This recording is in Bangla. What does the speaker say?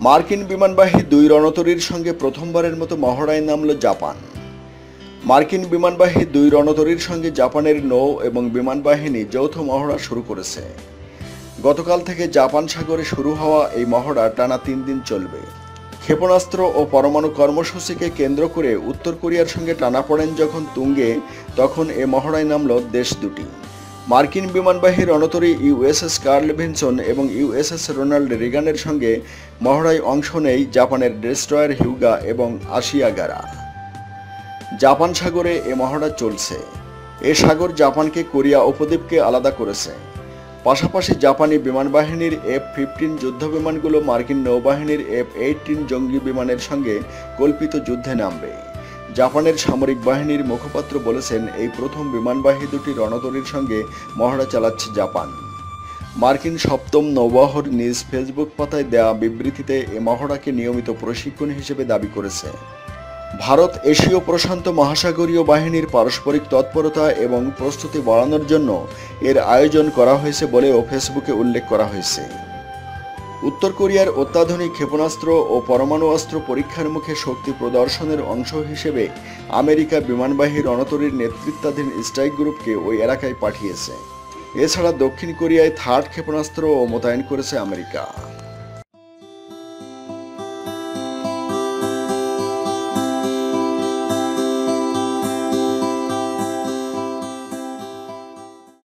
মার্কিন বিমানবাহী দুই রণতরীর সঙ্গে প্রথমবারের মতো মহড়ায় নামল জাপান। মার্কিন বিমানবাহী দুই রণতরীর সঙ্গে জাপানের নৌ এবং বিমানবাহিনী যৌথ মহড়া শুরু করেছে। গতকাল থেকে জাপান সাগরে শুরু হওয়া এই মহড়া টানা 3 দিন চলবে। ক্ষেপণাস্ত্র ও পরমাণু কর্মসূচিকে কেন্দ্র করে উত্তর কোরিয়ার সঙ্গে টানাপোড়েন যখন তুঙ্গে, তখন এ মহড়ায় নামল দেশ দুটি। মার্কিন বিমানবাহী রণতরী ইউএসএস কার্ল ভিনসন এবং ইউএসএস রোনাল্ড রিগানের সঙ্গে মহড়ায় অংশ নেয় জাপানের ডেস্ট্রয়ার হিউগা এবং আশিয়াগারা। জাপান সাগরে এ মহড়া চলছে। এ সাগর জাপানকে কোরিয়া উপদ্বীপকে আলাদা করেছে। পাশাপাশি জাপানি বিমানবাহিনীর F-15 যুদ্ধবিমানগুলো মার্কিন নৌবাহিনীর F-18 জঙ্গি বিমানের সঙ্গে কল্পিত যুদ্ধে নামবে। জাপানের সামরিক বাহিনীর মুখপাত্র বলেছেন, এই প্রথম বিমানবাহী দুটি রণতরীর সঙ্গে মহড়া চালাচ্ছে জাপান। মার্কিন সপ্তম নৌবহর নিজ ফেসবুক পাতায় দেয়া বিবৃতিতে এ মহড়াকে নিয়মিত প্রশিক্ষণ হিসেবে দাবি করেছে। ভারত এশীয় প্রশান্ত মহাসাগরীয় বাহিনীর পারস্পরিক তৎপরতা এবং প্রস্তুতি বাড়ানোর জন্য এর আয়োজন করা হয়েছে বলেও ফেসবুকে উল্লেখ করা হয়েছে। উত্তর কোরিয়ার অত্যাধুনিক ক্ষেপণাস্ত্র ও পরমাণু অস্ত্র পরীক্ষার মুখে শক্তি প্রদর্শনের অংশ হিসেবে আমেরিকা বিমানবাহী রণতরীর নেতৃত্বাধীন স্ট্রাইক গ্রুপকে ওই এলাকায় পাঠিয়েছে। এছাড়া দক্ষিণ কোরিয়ায় থার্ড ক্ষেপণাস্ত্রও মোতায়েন করেছে আমেরিকা।